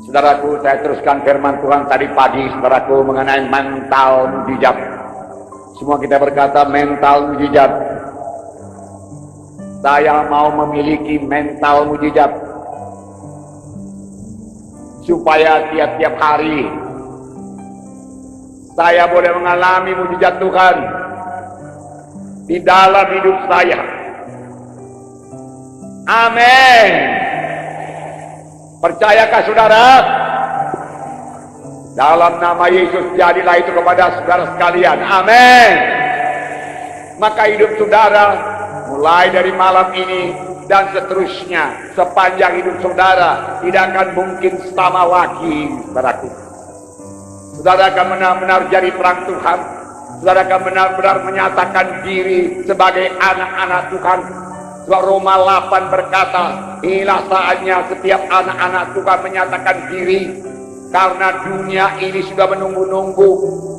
Saudaraku, saya teruskan firman Tuhan tadi pagi, saudaraku, mengenai mental mujizat. Semua kita berkata mental mujizat. Saya mau memiliki mental mujizat, supaya tiap-tiap hari saya boleh mengalami mujizat Tuhan di dalam hidup saya. Amin. Percayakah saudara? Dalam nama Yesus jadilah itu kepada saudara sekalian. Amin. Maka hidup saudara mulai dari malam ini dan seterusnya sepanjang hidup saudara tidak akan mungkin sama lagi, saudaraku. Saudara akan benar-benar jadi terang Tuhan. Saudara akan benar-benar menyatakan diri sebagai anak-anak Tuhan. Sebab Roma 8 berkata, inilah saatnya setiap anak-anak Tuhan menyatakan diri, karena dunia ini sudah menunggu-nunggu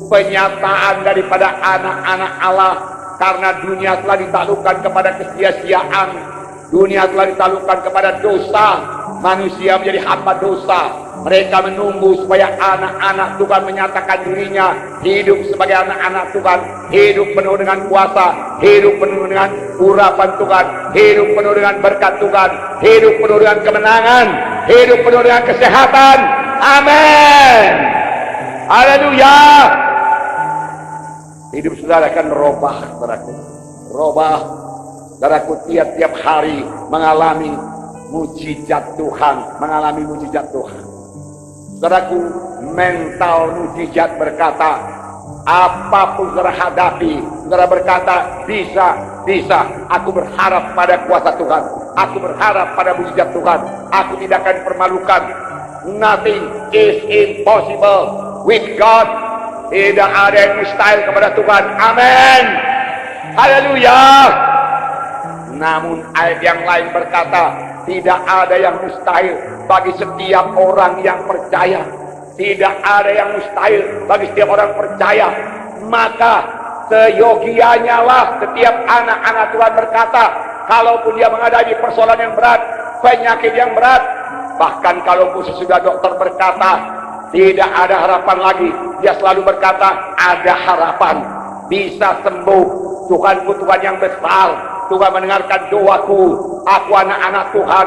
penyataan daripada anak-anak Allah. Karena dunia telah ditaklukkan kepada kesia-siaan, dunia telah ditaklukkan kepada dosa, manusia menjadi hamba dosa. Mereka menunggu supaya anak-anak Tuhan menyatakan dirinya hidup sebagai anak-anak Tuhan, hidup penuh dengan kuasa, hidup penuh dengan urapan Tuhan, hidup penuh dengan berkat Tuhan, hidup penuh dengan kemenangan, hidup penuh dengan kesehatan. Amin. Haleluya. Hidup saudara akan robah, saudaraku. Robah, saudaraku, tiap-tiap hari mengalami mujizat Tuhan, mengalami mujizat Tuhan. Saudaraku, mental mujizat berkata, apapun saudara hadapi, saudara berkata, bisa, aku berharap pada kuasa Tuhan, aku berharap pada mujizat Tuhan, aku tidak akan dipermalukan. Nothing is impossible with God. Tidak ada yang mustahil kepada Tuhan. Amin. Haleluya. Namun ayat yang lain berkata, tidak ada yang mustahil bagi setiap orang yang percaya. Tidak ada yang mustahil bagi setiap orang percaya. Maka seyogianya lah setiap anak-anak Tuhan berkata, kalaupun dia menghadapi persoalan yang berat, penyakit yang berat, bahkan kalaupun sesudah dokter berkata tidak ada harapan lagi, dia selalu berkata ada harapan, bisa sembuh. Tuhanku Tuhan yang besar, Tuhan mendengarkan doaku, aku anak-anak Tuhan,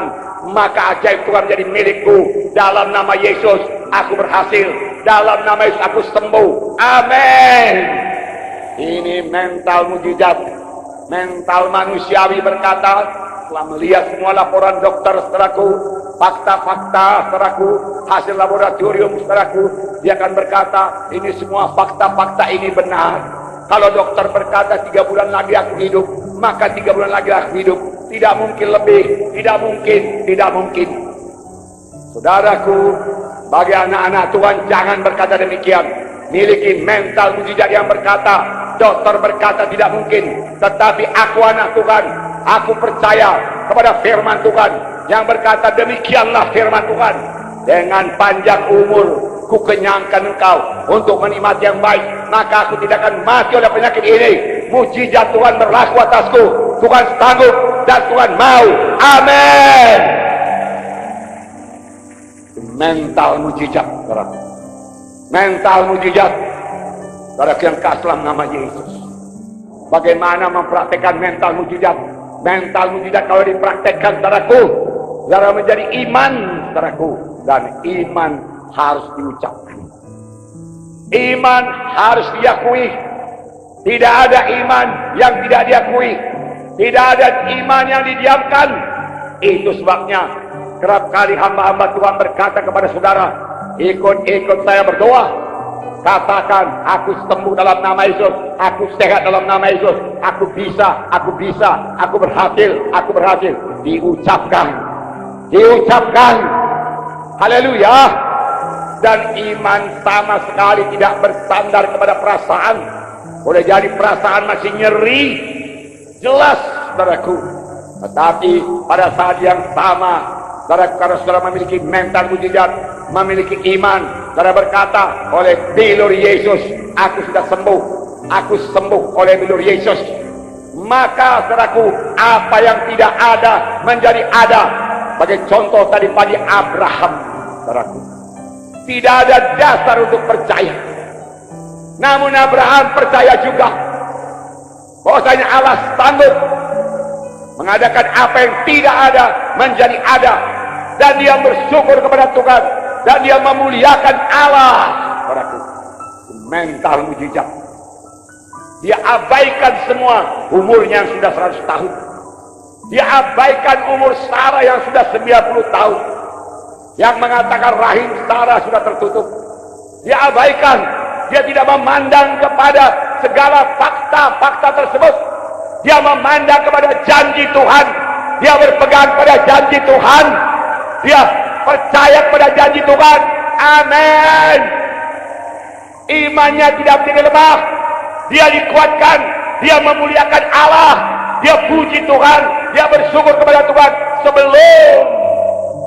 maka ajaib Tuhan menjadi milikku. Dalam nama Yesus aku berhasil, dalam nama Yesus aku sembuh. Amin. Ini mental mujizat. Mental manusiawi berkata, setelah melihat semua laporan dokter, saudaraku, fakta-fakta, saudaraku, hasil laboratorium, saudaraku, dia akan berkata, ini semua fakta-fakta ini benar. Kalau dokter berkata 3 bulan lagi aku hidup, maka 3 bulan lagi aku hidup. Tidak mungkin lebih, tidak mungkin. Saudaraku, bagi anak-anak Tuhan, jangan berkata demikian. Miliki mental mujizat yang berkata, dokter berkata tidak mungkin, tetapi aku anak Tuhan, aku percaya kepada firman Tuhan yang berkata demikianlah firman Tuhan. Dengan panjang umur ku kenyangkan engkau untuk menikmati yang baik, maka aku tidak akan mati oleh penyakit ini. Mujizat Tuhan berlaku atasku. Tuhan sanggup dan Tuhan mau. Amin. Mental mujizat, saudara. Mental mujizat, saudara yang kasih dalam nama Yesus. Bagaimana mempraktekkan mental mujizat? Mental mujizat kalau dipraktekkan, saudaraku, saudara menjadi iman, saudaraku. Dan iman harus diucapkan. Iman harus diakui. Tidak ada iman yang tidak diakui. Tidak ada iman yang didiamkan. Itu sebabnya kerap kali hamba-hamba Tuhan berkata kepada saudara, ikut saya berdoa. Katakan, aku sembuh dalam nama Yesus, aku sehat dalam nama Yesus, aku bisa, aku berhasil. Diucapkan. Haleluya. Dan iman sama sekali tidak bersandar kepada perasaan. Boleh jadi perasaan masih nyeri, jelas, saudaraku. Tetapi pada saat yang sama, saudara, karena saudara memiliki mental mujizat, memiliki iman, saudara berkata, oleh bilur Yesus aku sudah sembuh, aku sembuh oleh bilur Yesus. Maka saudaraku, apa yang tidak ada menjadi ada. Sebagai contoh tadi pagi Abraham, saudaraku, Tidak ada dasar untuk percaya. Namun Abraham percaya juga bahwasanya Allah sanggup mengadakan apa yang tidak ada menjadi ada, dan dia bersyukur kepada Tuhan dan dia memuliakan Allah. Saudaraku, mental mujizat. Dia abaikan semua umurnya yang sudah 100 tahun. Dia abaikan umur Sarah yang sudah 90 tahun, yang mengatakan rahim Sarah sudah tertutup. Dia abaikan. Dia tidak memandang kepada segala fakta-fakta tersebut. Dia memandang kepada janji Tuhan. Dia berpegang pada janji Tuhan. Dia percaya kepada janji Tuhan. Amin. Imannya tidak menjadi lemah. Dia dikuatkan. Dia memuliakan Allah. Dia puji Tuhan. Dia bersyukur kepada Tuhan. Sebelum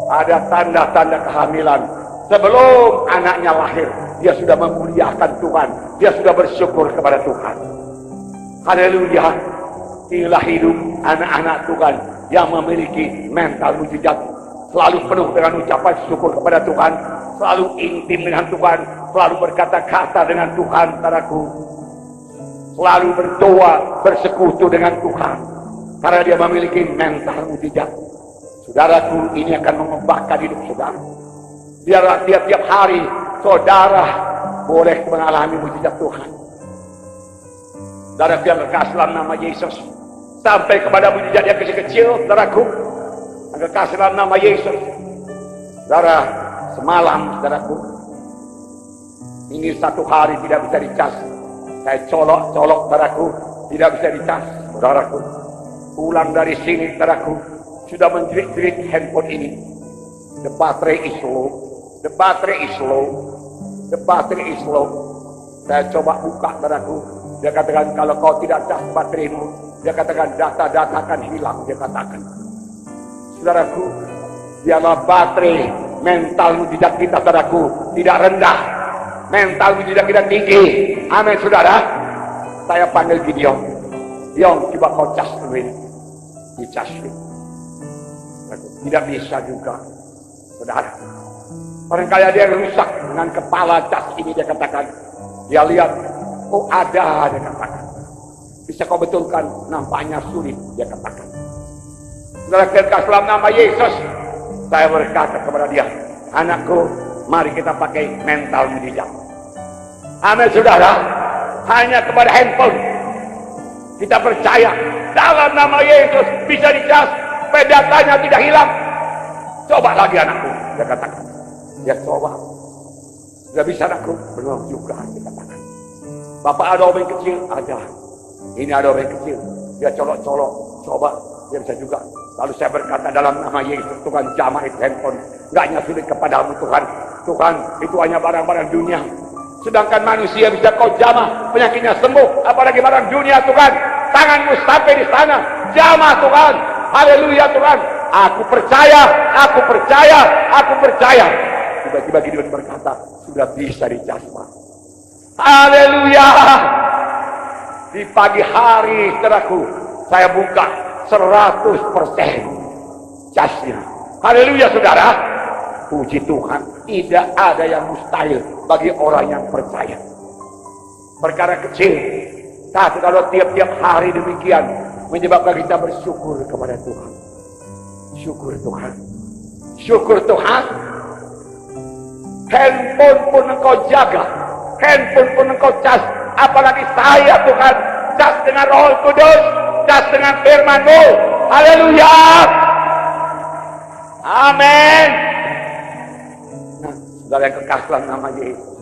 ada tanda-tanda kehamilan, sebelum anaknya lahir, dia sudah memuliakan Tuhan. Dia sudah bersyukur kepada Tuhan. Haleluya. Inilah hidup anak-anak Tuhan yang memiliki mental mujizat. Selalu penuh dengan ucapan syukur kepada Tuhan. Selalu intim dengan Tuhan. Selalu berkata-kata dengan Tuhan, saudaraku. Selalu berdoa, bersekutu dengan Tuhan. Karena dia memiliki mental mujizat. Saudaraku, ini akan mengubahkan hidup saudara. Biarlah tiap-tiap hari saudara boleh mengalami mujizat Tuhan. Saudara, biar kekasih dalam nama Yesus sampai kepada mujizat yang kecil-kecil, saudaraku. Kekasih dalam nama Yesus. Saudara, semalam, saudaraku, ini satu hari tidak bisa dicas. Saya colok-colok, saudaraku, tidak bisa dicas, saudaraku. Pulang dari sini, saudaraku, sudah menjerit-jerit handphone ini. The battery is low. The battery is low. The battery is low. Saya coba buka, saudaraku. Dia katakan, kalau kau tidak cas bateraimu, dia katakan data-data akan hilang. Dia katakan, saudaraku, biarlah baterai mental mujizat kita, saudaraku, tidak rendah. Mental mujizat kita tinggi. Amin, saudara. Saya panggil Gideon. Gideon, coba kau cas dulu ini. Dicas ini. Tidak bisa juga, saudara. Barangkali ada yang rusak dengan kepala cas ini, dia katakan. Dia lihat, oh ada, dia katakan. Bisa kau betulkan? Nampaknya sulit, dia katakan. Saudara, dalam nama Yesus, saya berkata kepada dia, anakku, mari kita pakai mental mujizat. Amin, saudara. Hanya kepada handphone kita percaya dalam nama Yesus bisa dicas, datanya tidak hilang. Coba lagi, anakku, dia katakan. Dia coba. Tidak bisa, anakku, belum juga, dia katakan. Bapak, ada orang kecil? Ada. Ini ada orang kecil. Dia colok-colok. Coba. Dia bisa juga. Lalu saya berkata dalam nama Yesus, Tuhan, jamah itu handphone. Enggaknya sulit kepadamu, Tuhan. Tuhan, itu hanya barang-barang dunia. Sedangkan manusia bisa kau jamah, penyakitnya sembuh. Apalagi barang dunia, Tuhan. Tanganmu sampai di sana. Jamah, Tuhan. Haleluya, Tuhan. Aku percaya, aku percaya, aku percaya. Tiba-tiba Gideon berkata, sudah bisa dijamah. Haleluya. Di pagi hari, saudaraku, saya buka 100% jasnya. Haleluya, saudara. Puji Tuhan, tidak ada yang mustahil bagi orang yang percaya. Perkara kecil, tapi kalau tiap-tiap hari demikian menyebabkan kita bersyukur kepada Tuhan. Syukur Tuhan. Syukur Tuhan. Handphone pun engkau jaga. Handphone pun engkau cas. Apalagi saya, Tuhan, cas dengan Roh Kudus, cas dengan firman-Mu. Haleluya. Amin. Nah, saudara yang kekasih dalam nama Yesus.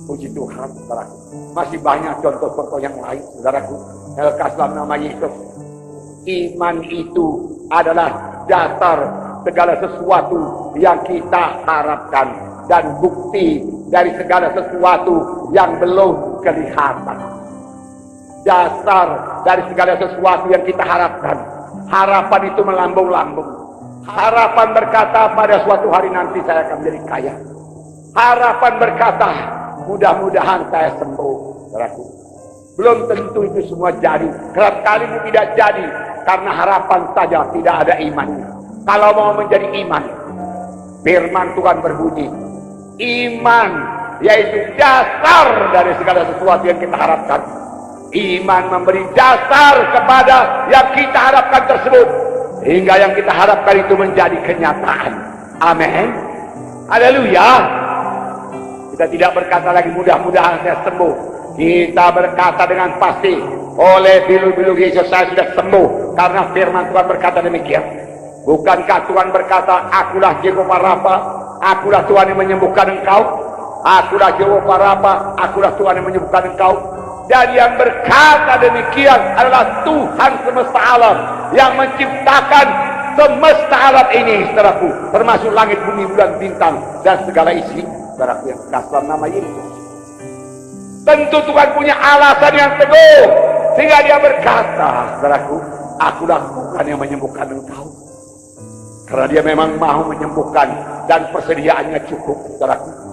Puji Tuhan, saudaraku. Masih banyak contoh-contoh yang lain, saudaraku. Yang kekasih dalam nama Yesus. Iman itu adalah dasar segala sesuatu yang kita harapkan dan bukti dari segala sesuatu yang belum kelihatan. Dasar dari segala sesuatu yang kita harapkan. Harapan itu melambung-lambung. Harapan berkata, pada suatu hari nanti saya akan menjadi kaya. Harapan berkata, mudah-mudahan saya sembuh. Saudaraku, belum tentu itu semua jadi. Kerap kali itu tidak jadi karena harapan saja, tidak ada imannya. Kalau mau menjadi iman, firman Tuhan berbunyi, Iman yaitu dasar dari segala sesuatu yang kita harapkan. Iman memberi dasar kepada yang kita harapkan tersebut, hingga yang kita harapkan itu menjadi kenyataan. Amin. Haleluya. Kita tidak berkata lagi mudah-mudahan saya sembuh. Kita berkata dengan pasti, oleh bilu-bilu Yesus saya sudah sembuh, karena firman Tuhan berkata demikian. Bukankah Tuhan berkata, akulah Jehovah Rafa, akulah Tuhan yang menyembuhkan engkau. Akulah Jehovah Rafa, akulah Tuhan yang menyembuhkan engkau. Dan yang berkata demikian adalah Tuhan semesta alam, yang menciptakan semesta alam ini, saudaraku, termasuk langit, bumi, bulan, bintang, dan segala isi, saudaraku, yang kasar nama Yesus. Tentu Tuhan punya alasan yang teguh, sehingga dia berkata, saudaraku, akulah Tuhan yang menyembuhkan engkau. Karena dia memang mau menyembuhkan, dan persediaannya cukup, saudaraku.